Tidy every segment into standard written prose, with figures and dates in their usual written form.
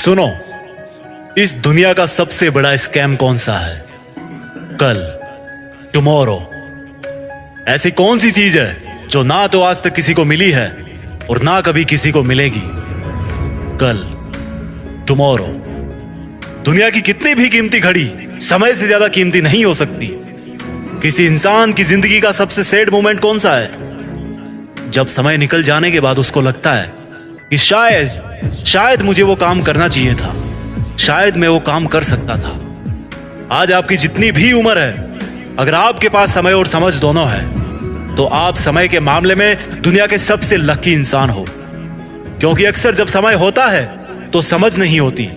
सुनो, इस दुनिया का सबसे बड़ा स्कैम कौन सा है? कल, टुमारो। ऐसी कौन सी चीज है जो ना तो आज तक किसी को मिली है और ना कभी किसी को मिलेगी? कल, टुमारो। दुनिया की कितनी भी कीमती घड़ी समय से ज्यादा कीमती नहीं हो सकती। किसी इंसान की जिंदगी का सबसे सैड मोमेंट कौन सा है? जब समय निकल जाने के बाद उसको लगता है कि शायद मुझे वो काम करना चाहिए था, शायद मैं वो काम कर सकता था। आज आपकी जितनी भी उम्र है, अगर आपके पास समय और समझ दोनों है तो आप समय के मामले में दुनिया के सबसे लकी इंसान हो। क्योंकि अक्सर जब समय होता है तो समझ नहीं होती,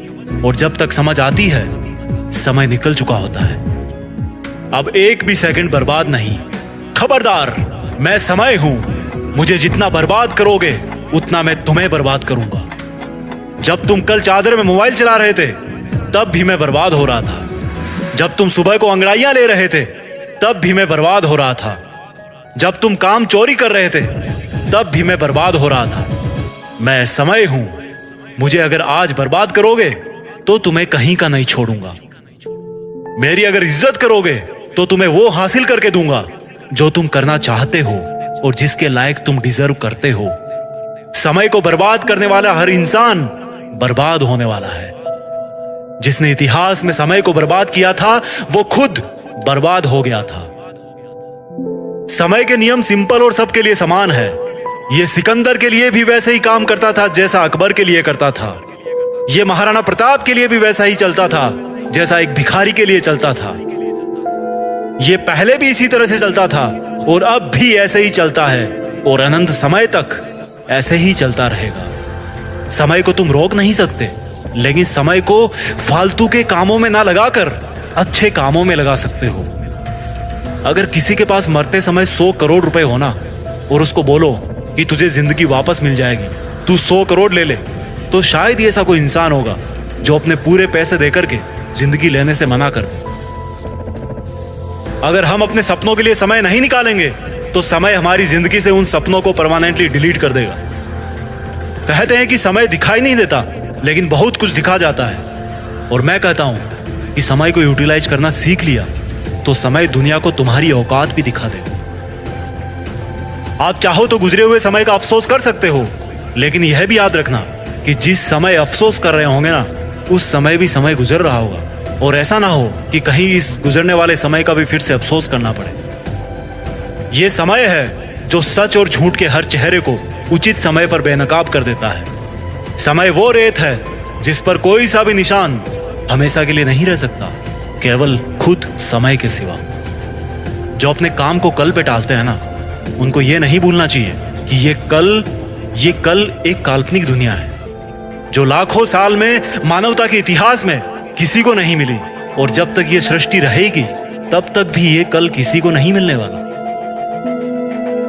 और जब तक समझ आती है समय निकल चुका होता है। अब एक भी सेकंड बर्बाद नहीं। खबरदार, मैं समय हूं। मुझे जितना बर्बाद करोगे उतना मैं तुम्हें बर्बाद करूंगा। जब तुम कल चादर में मोबाइल चला रहे थे तब भी मैं बर्बाद हो रहा था। जब तुम सुबह को अंगड़ाइयां ले रहे थे तब भी मैं बर्बाद हो रहा था। जब तुम काम चोरी कर रहे थे तब भी मैं बर्बाद हो रहा था। मैं समय हूं। मुझे अगर आज बर्बाद करोगे तो तुम्हें कहीं का नहीं छोड़ूंगा। मेरी अगर इज्जत करोगे तो तुम्हें वो हासिल करके दूंगा जो तुम करना चाहते हो और जिसके लायक तुम डिजर्व करते हो। समय को बर्बाद करने वाला हर इंसान बर्बाद होने वाला है। जिसने इतिहास में समय को बर्बाद किया था वो खुद बर्बाद हो गया था। समय के नियम सिंपल और सबके लिए समान है। ये सिकंदर के लिए भी वैसे ही काम करता था जैसा अकबर के लिए करता था। ये महाराणा प्रताप के लिए भी वैसा ही चलता था जैसा एक भिखारी के लिए चलता था। ये पहले भी इसी तरह से चलता था और अब भी ऐसे ही चलता है और अनंत समय तक ऐसे ही चलता रहेगा। समय को तुम रोक नहीं सकते, लेकिन समय को फालतू के कामों में ना लगाकर अच्छे कामों में लगा सकते हो। अगर किसी के पास मरते समय 100 करोड़ रुपए होना और उसको बोलो कि तुझे जिंदगी वापस मिल जाएगी, तू 100 करोड़ ले ले, तो शायद ही ऐसा कोई इंसान होगा जो अपने पूरे पैसे देकर के जिंदगी लेने से मना कर दे। अगर हम अपने सपनों के लिए समय नहीं निकालेंगे तो समय हमारी जिंदगी से उन सपनों को परमानेंटली डिलीट कर देगा। कहते हैं कि समय दिखाई नहीं देता, लेकिन बहुत कुछ दिखा जाता है। और मैं कहता हूं कि समय को यूटिलाइज करना सीख लिया तो समय दुनिया को तुम्हारी औकात भी दिखा देगा। आप चाहो तो गुजरे हुए समय का अफसोस कर सकते हो, लेकिन यह भी याद रखना कि जिस समय अफसोस कर रहे होंगे ना, उस समय भी समय गुजर रहा होगा। और ऐसा ना हो कि कहीं इस गुजरने वाले समय का भी फिर से अफसोस करना पड़े। यह समय है जो सच और झूठ के हर चेहरे को उचित समय पर बेनकाब कर देता है। समय वो रेत है जिस पर कोई सा भी निशान हमेशा के लिए नहीं रह सकता, केवल खुद समय के सिवा। जो अपने काम को कल पे टालते हैं ना, उनको ये नहीं भूलना चाहिए कि ये कल एक काल्पनिक दुनिया है जो लाखों साल में मानवता के इतिहास में किसी को नहीं मिली, और जब तक ये सृष्टि रहेगी तब तक भी ये कल किसी को नहीं मिलने वाला।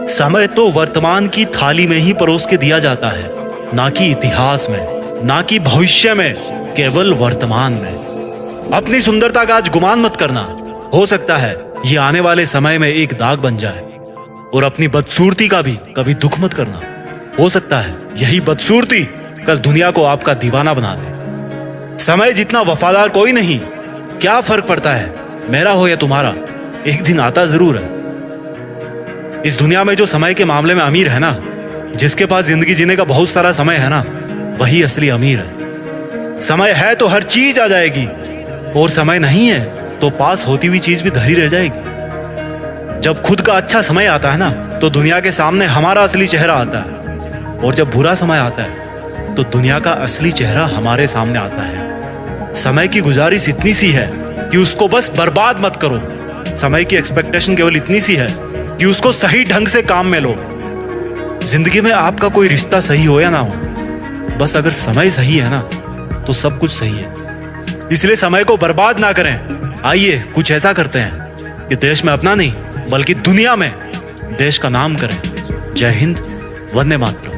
समय तो वर्तमान की थाली में ही परोस के दिया जाता है, ना कि इतिहास में, ना कि भविष्य में, केवल वर्तमान में। अपनी सुंदरता का आज गुमान मत करना। हो सकता है ये आने वाले समय में एक दाग बन जाए। और अपनी बदसूरती का भी कभी दुख मत करना। हो सकता है यही बदसूरती कल दुनिया को आपका दीवाना बना दे। समय जितना वफादार कोई नहीं। क्या फर्क पड़ता है मेरा हो या तुम्हारा, एक दिन आता जरूर है। इस दुनिया में जो समय के मामले में अमीर है ना, जिसके पास जिंदगी जीने का बहुत सारा समय है ना, वही असली अमीर है। समय है तो हर चीज आ जाएगी, और समय नहीं है तो पास होती हुई चीज भी धरी रह जाएगी। जब खुद का अच्छा समय आता है ना, तो दुनिया के सामने हमारा असली चेहरा आता है, और जब बुरा समय आता है तो दुनिया का असली चेहरा हमारे सामने आता है। समय की गुजारिश इतनी सी है कि उसको बस बर्बाद मत करो। समय की एक्सपेक्टेशन केवल इतनी सी है कि उसको सही ढंग से काम में लो। जिंदगी में आपका कोई रिश्ता सही हो या ना हो, बस अगर समय सही है ना तो सब कुछ सही है। इसलिए समय को बर्बाद ना करें। आइए कुछ ऐसा करते हैं कि देश में अपना नहीं बल्कि दुनिया में देश का नाम करें। जय हिंद, वंदे मातरम।